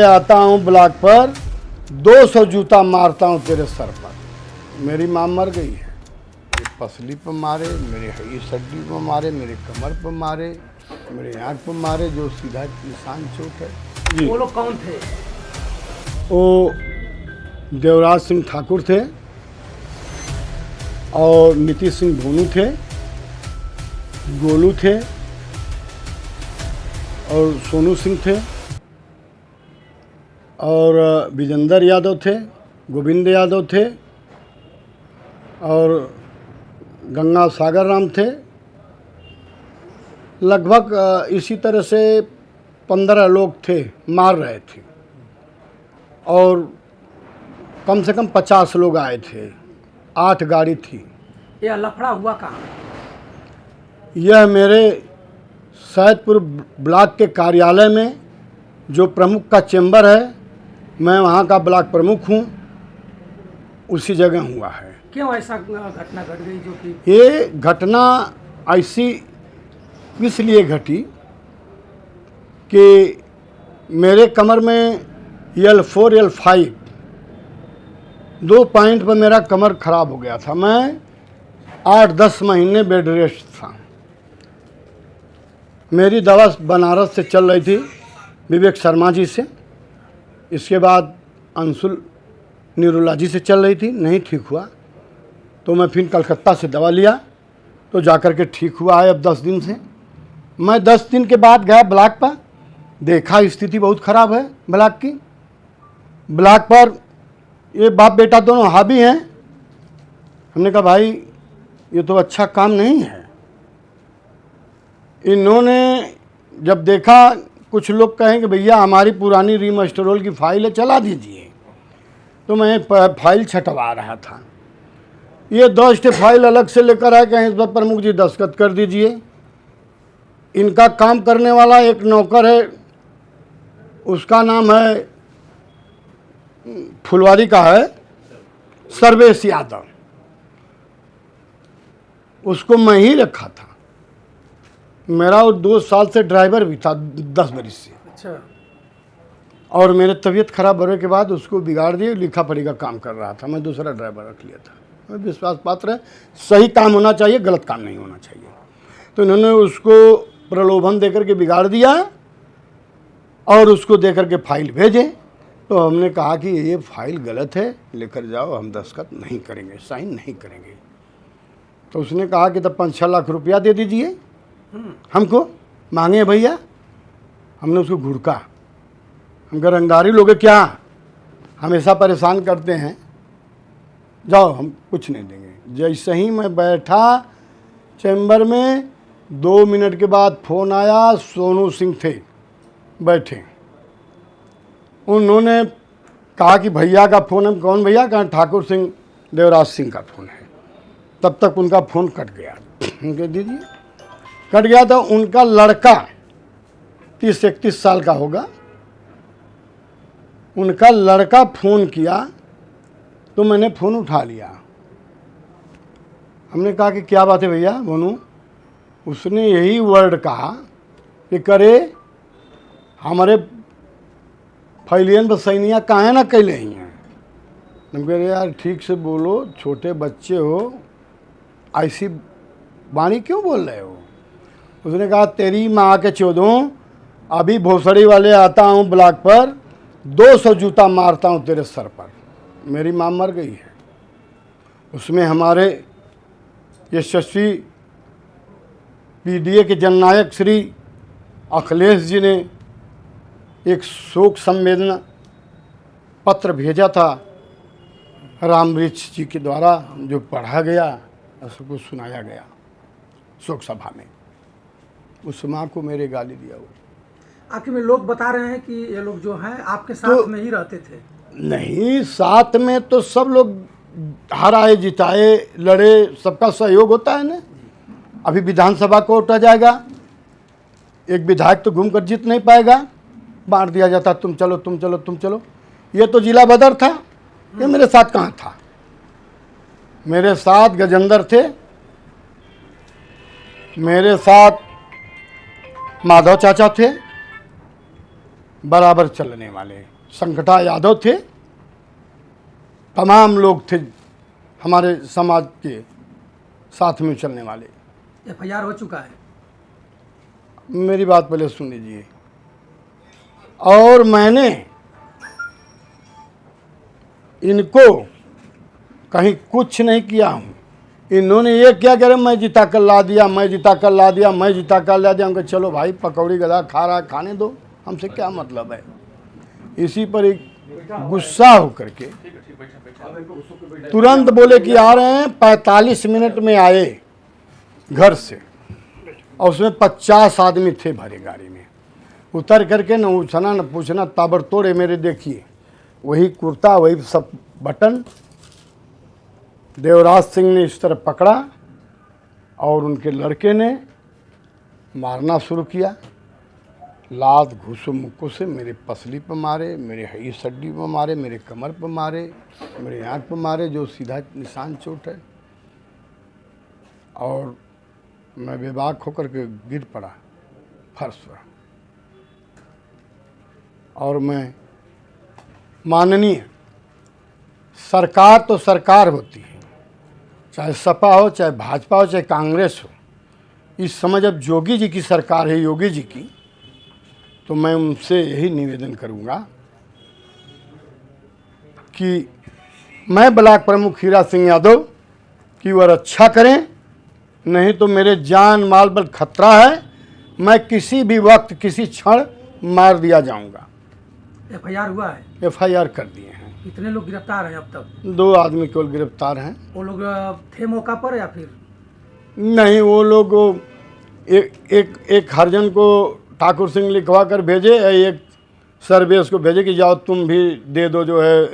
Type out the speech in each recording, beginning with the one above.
आता हूँ ब्लॉक पर 200 जूता मारता हूँ तेरे सर पर। मेरी माँ मर गई है, मेरी पसली पर मारे, मेरे इस हड्डी पर मारे, मेरे कमर पर मारे, मेरे आँख पर मारे, जो सीधा निशान चोट है। वो लोग कौन थे? वो देवराज सिंह ठाकुर थे और नीतीश सिंह धोनू थे, गोलू थे और सोनू सिंह थे और विजेंद्र यादव थे, गोविंद यादव थे और गंगा सागर राम थे। लगभग इसी तरह से 15 लोग थे, मार रहे थे और कम से कम 50 लोग आए थे, 8 गाड़ी थी। ये लफड़ा हुआ कहाँ? यह मेरे सैदपुर ब्लॉक के कार्यालय में, जो प्रमुख का चेंबर है, मैं वहाँ का ब्लॉक प्रमुख हूँ, उसी जगह हुआ है। क्यों ऐसा घटना घट गई जो कि? ये घटना ऐसी इसलिए घटी कि मेरे कमर में L4 L5 2 पॉइंट पर मेरा कमर खराब हो गया था। मैं 8-10 महीने बेड रेस्ट था। मेरी दवा बनारस से चल रही थी, विवेक शर्मा जी से। इसके बाद अंशुल न्यूरोलॉजी से चल रही थी, नहीं ठीक हुआ तो मैं फिर कलकत्ता से दवा लिया तो जाकर के ठीक हुआ है अब 10 दिन से। मैं 10 दिन के बाद गया ब्लॉक पर, देखा स्थिति बहुत ख़राब है ब्लॉक की। ब्लॉक पर ये बाप बेटा दोनों हावी हैं। हमने कहा भाई ये तो अच्छा काम नहीं है। इन्होंने जब देखा, कुछ लोग कहें कि भैया हमारी पुरानी रीमास्टरोल की फाइल है, चला दीजिए, तो मैं फाइल छटवा रहा था। ये 10 फाइल अलग से लेकर आए, कहें इस पर प्रमुख जी दस्तखत कर दीजिए। इनका काम करने वाला एक नौकर है, उसका नाम है फुलवारी का है, सर्वेश यादव, उसको मैं ही रखा था। मेरा वो 2 साल से ड्राइवर भी था, 10 बरस से। अच्छा। और मेरे तबीयत खराब होने के बाद उसको बिगाड़ दिए, लिखा पढ़ी का काम कर रहा था। मैं दूसरा ड्राइवर रख लिया था। मैं विश्वास पात्र है, सही काम होना चाहिए, गलत काम नहीं होना चाहिए। तो इन्होंने उसको प्रलोभन देकर के बिगाड़ दिया और उसको देकर के फाइल भेजे। तो हमने कहा कि ये फाइल गलत है, लेकर जाओ, हम दस्तखत नहीं करेंगे, साइन नहीं करेंगे। तो उसने कहा कि तब 5-6 लाख रुपया दे दीजिए हमको, मांगे भैया। हमने उसको घुड़का, हम रंगदारी लोगे क्या, हमेशा परेशान करते हैं, जाओ हम कुछ नहीं देंगे। जैसे ही मैं बैठा चैम्बर में, 2 मिनट के बाद फ़ोन आया, सोनू सिंह थे बैठे। उन्होंने कहा कि भैया का फ़ोन है। कौन भैया? कहा ठाकुर सिंह देवराज सिंह का फ़ोन है। तब तक उनका फ़ोन कट गया। उनके दीजिए, कट गया। तो उनका लड़का 30-31 साल का होगा, उनका लड़का फ़ोन किया तो मैंने फ़ोन उठा लिया। हमने कहा कि क्या बात है भैया बोनू? उसने यही वर्ड कहा कि करे हमारे फैलियन बसैनिया काहे ना कैले ही हैं। हम कह रहे यार ठीक से बोलो, छोटे बच्चे हो, ऐसी वाणी क्यों बोल रहे हो? उसने कहा तेरी माँ के चौदों, अभी भोसड़ी वाले आता हूँ ब्लॉक पर, 200 जूता मारता हूँ तेरे सर पर। मेरी माँ मर गई है। उसमें हमारे यशस्वी PDA के जननायक श्री अखिलेश जी ने एक शोक संवेदना पत्र भेजा था रामवृक्ष जी के द्वारा, जो पढ़ा गया, उसको सुनाया गया शोक सभा में। उस माँ को मेरे गाली दिया हुआ। आखिर में लोग बता रहे हैं कि ये लोग जो हैं आपके साथ में ही रहते थे। नहीं, साथ में तो सब लोग हाराए जिताए लड़े, सबका सहयोग होता है ना। अभी विधानसभा कोर्ट आ जाएगा, एक विधायक तो घूम कर जीत नहीं पाएगा, बांट दिया जाता, तुम चलो तुम चलो तुम चलो। ये तो जिला बदर था, ये मेरे साथ कहाँ था? मेरे साथ गजेंद्र थे, मेरे साथ माधव चाचा थे, बराबर चलने वाले। संकटा यादव थे, तमाम लोग थे हमारे समाज के साथ में चलने वाले। FIR हो चुका है। मेरी बात पहले सुन लीजिए। और मैंने इनको कहीं कुछ नहीं किया हूँ। इन्होंने ये क्या कह रहे, मैं जिता कर ला दिया, मैं जिता कर ला दिया, मैं जिता कर ला दिया। उनको चलो भाई, पकौड़ी गधा खा रहा, खाने दो, हमसे क्या मतलब है। इसी पर एक गुस्सा होकर के तुरंत बोले कि आ रहे हैं। 45 मिनट में आए घर से, और उसमें 50 आदमी थे भरे गाड़ी में। उतर करके न उछना न पूछना, ताबड़तोड़ मेरे देखिए, वही कुर्ता, वही सब बटन। देवराज सिंह ने इस तरह पकड़ा और उनके लड़के ने मारना शुरू किया। लात घुसो मुक्कों से मेरे पसली पर मारे, मेरे हई सड्डी पर मारे, मेरे कमर पर मारे, मेरे आँख पर मारे, जो सीधा निशान चोट है। और मैं बेबाक होकर के गिर पड़ा फर्श पर। और मैं, माननीय सरकार तो सरकार होती है, चाहे सपा हो, चाहे भाजपा हो, चाहे कांग्रेस हो। इस समय जब योगी जी की सरकार है, योगी जी की, तो मैं उनसे यही निवेदन करूंगा कि मैं ब्लॉक प्रमुख हीरा सिंह यादव की वह रक्षा करें, नहीं तो मेरे जान माल पर खतरा है। मैं किसी भी वक्त, किसी क्षण मार दिया जाऊंगा। FIR हुआ है। FIR कर दिए हैं। कितने लोग गिरफ्तार हैं अब तक? 2 आदमी केवल गिरफ्तार हैं। वो लोग थे मौका पर या फिर? नहीं, वो लोग एक हरिजन को ठाकुर सिंह लिखवा कर भेजे, एक सर्वेश को भेजे कि जाओ तुम भी दे दो, जो है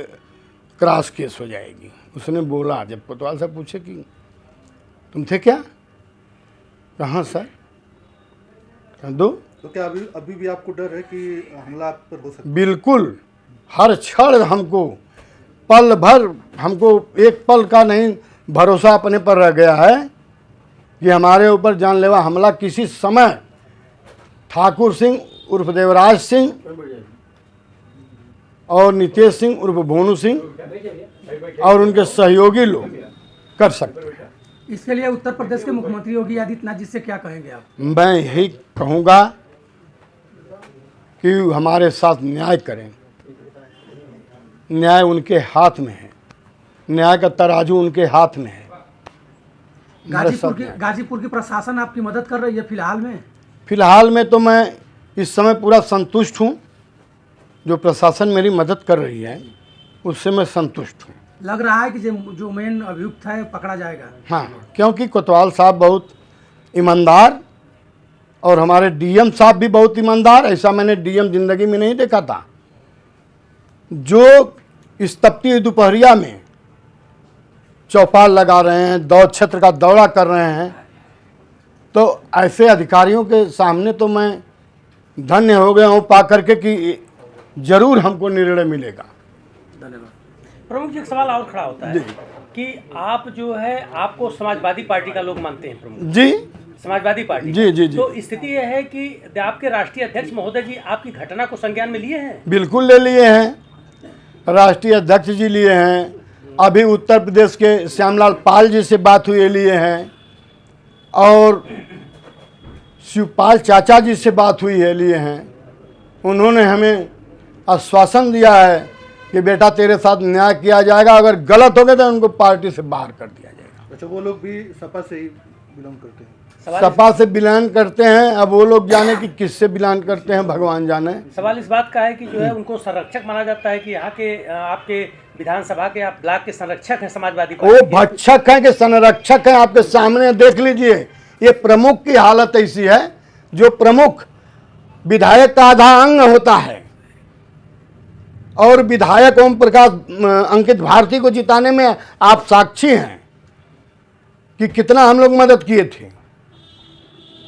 क्रॉस केस हो जाएगी। उसने बोला, जब कोतवाल साहब पूछे कि तुम थे क्या, कहाँ सर, दो। तो क्या अभी भी आपको डर है कि हमला आप पर हो सकता है? बिल्कुल, हर क्षण हमको, पल भर हमको एक पल का नहीं भरोसा अपने पर रह गया है कि हमारे ऊपर जानलेवा हमला किसी समय ठाकुर सिंह उर्फ देवराज सिंह और नितेश सिंह उर्फ भोनू सिंह और उनके सहयोगी लोग कर सकते हैं। इसके लिए उत्तर प्रदेश के मुख्यमंत्री योगी आदित्यनाथ जी से क्या कहेंगे आप? मैं यही कहूँगा कि हमारे साथ न्याय करें। न्याय उनके हाथ में है, न्याय का तराजू उनके हाथ में है। गाजीपुर की प्रशासन आपकी मदद कर रही है फिलहाल में? फिलहाल में तो मैं इस समय पूरा संतुष्ट हूँ। जो प्रशासन मेरी मदद कर रही है उससे मैं संतुष्ट हूँ। लग रहा है कि जो मेन अभियुक्त है पकड़ा जाएगा। हाँ, क्योंकि कोतवाल साहब बहुत ईमानदार और हमारे DM साहब भी बहुत ईमानदार। ऐसा मैंने DM जिंदगी में नहीं देखा था। जो इस तपती दोपहरिया में चौपाल लगा रहे हैं, दौड़ क्षेत्र का दौरा कर रहे हैं, तो ऐसे अधिकारियों के सामने तो मैं धन्य हो गया हूँ पा करके कि जरूर हमको निर्णय मिलेगा। धन्यवाद। प्रमुख जी, एक सवाल और खड़ा होता है कि आप जो है, आपको समाजवादी पार्टी का लोग मानते हैं प्रमुख जी, समाजवादी पार्टी। जी जी जी। तो स्थिति यह है कि आपके राष्ट्रीय अध्यक्ष महोदय जी आपकी घटना को संज्ञान में लिए हैं? बिल्कुल ले लिए हैं, राष्ट्रीय अध्यक्ष जी लिए हैं। अभी उत्तर प्रदेश के श्यामलाल पाल जी से बात हुई, लिए हैं। और शिवपाल चाचा जी से बात हुई है, लिए हैं। उन्होंने हमें आश्वासन दिया है कि बेटा तेरे साथ न्याय किया जाएगा, अगर गलत हो गए तो उनको पार्टी से बाहर कर दिया जाएगा। अच्छा, वो लोग भी सपा से ही बिलोंग करते हैं? सपा से बिलोंग करते हैं। अब वो लोग जाने कि किससे बिलोंग करते हैं, भगवान जाने। सवाल इस बात का है कि जो है उनको संरक्षक माना जाता है कि यहाँ के आपके विधानसभा के आप ब्लॉक के संरक्षक हैं समाजवादी वो भक्षक हैं कि संरक्षक हैं, आपके सामने देख लीजिए। ये प्रमुख की हालत ऐसी है, जो प्रमुख विधायक का आधा अंग होता है, और विधायक ओम प्रकाश अंकित भारती को जिताने में आप साक्षी हैं कि कितना हम लोग मदद किए थे।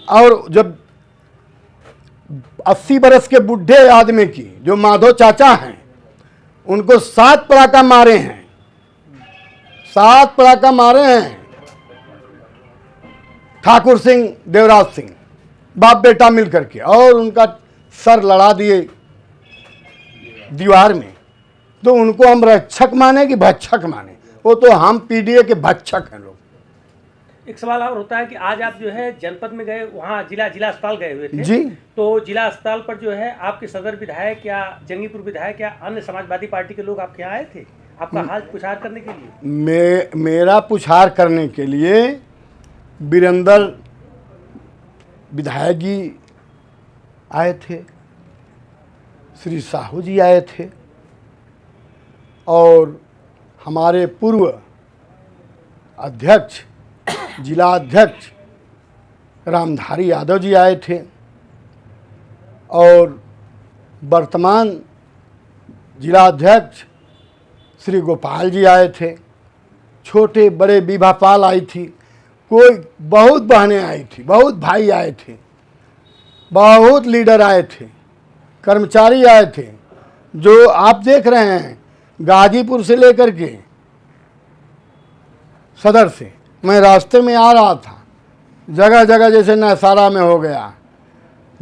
और जब 80 बरस के बुढ़े आदमी की, जो माधव चाचा हैं, उनको 7 पड़ाका मारे हैं, 7 पड़ाका मारे हैं ठाकुर सिंह देवराज सिंह, बाप बेटा मिल करके, और उनका सर लड़ा दिए दीवार में, तो उनको हम रक्षक माने कि भक्षक माने? वो तो हम पीडीए के भक्षक हैं लोग। एक सवाल और होता है कि आज आप जो है जनपद में गए, वहाँ जिला अस्पताल गए हुए थे जी। तो जिला अस्पताल पर जो है आपके सदर विधायक या जंगीपुर विधायक या अन्य समाजवादी पार्टी के लोग आपके यहाँ आए थे आपका हाल पुछार करने के लिए? मेरा पुछार करने के लिए वीरेंद्र विधायक जी आए थे, श्री साहू जी आए थे, और हमारे पूर्व अध्यक्ष जिला अध्यक्ष रामधारी यादव जी आए थे, और वर्तमान जिला अध्यक्ष श्री गोपाल जी आए थे, छोटे बड़े विभा पाल आई थी, कोई बहुत बहनें आई थी, बहुत भाई आए थे, बहुत लीडर आए थे, कर्मचारी आए थे। जो आप देख रहे हैं गाजीपुर से लेकर के सदर से, मैं रास्ते में आ रहा था, जगह जगह जैसे नहसारा में हो गया,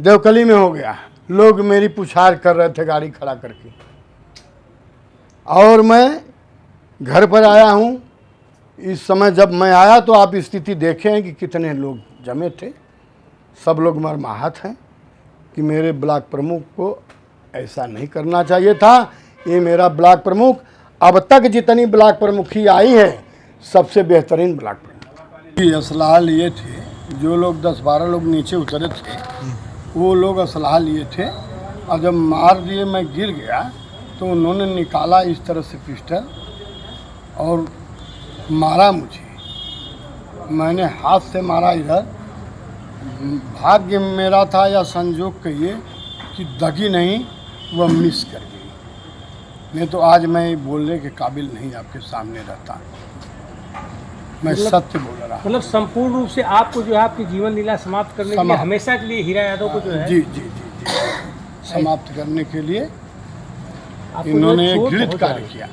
देवकली में हो गया, लोग मेरी पुछार कर रहे थे गाड़ी खड़ा करके। और मैं घर पर आया हूँ। इस समय जब मैं आया तो आप स्थिति देखे हैं कि कितने लोग जमे थे। सब लोग मर्माहत हैं कि मेरे ब्लॉक प्रमुख को ऐसा नहीं करना चाहिए था। ये मेरा ब्लॉक प्रमुख अब तक जितनी ब्लॉक प्रमुखी आई है सबसे बेहतरीन ब्लॉक प्रमुख। ये असलाह लिए थे, जो लोग 10-12 लोग नीचे उतरे थे वो लोग असलाह लिए थे, और जब मार दिए मैं गिर गया तो उन्होंने निकाला इस तरह से पिस्टल और मारा मुझे। मैंने हाथ से मारा इधर, भाग्य मेरा था या संजोग कहिए कि दगी नहीं, वह मिस कर गई, नहीं तो आज मैं बोलने के काबिल नहीं आपके सामने रहता। मैं सत्य बोल रहा हूँ। मतलब संपूर्ण रूप से आपको जो है आपकी जीवन लीला समाप्त करने के लिए हमेशा के लिए हीरा यादव को जो है जी जी जी जी समाप्त करने के लिए इन्होंने घृणित कार्य किया।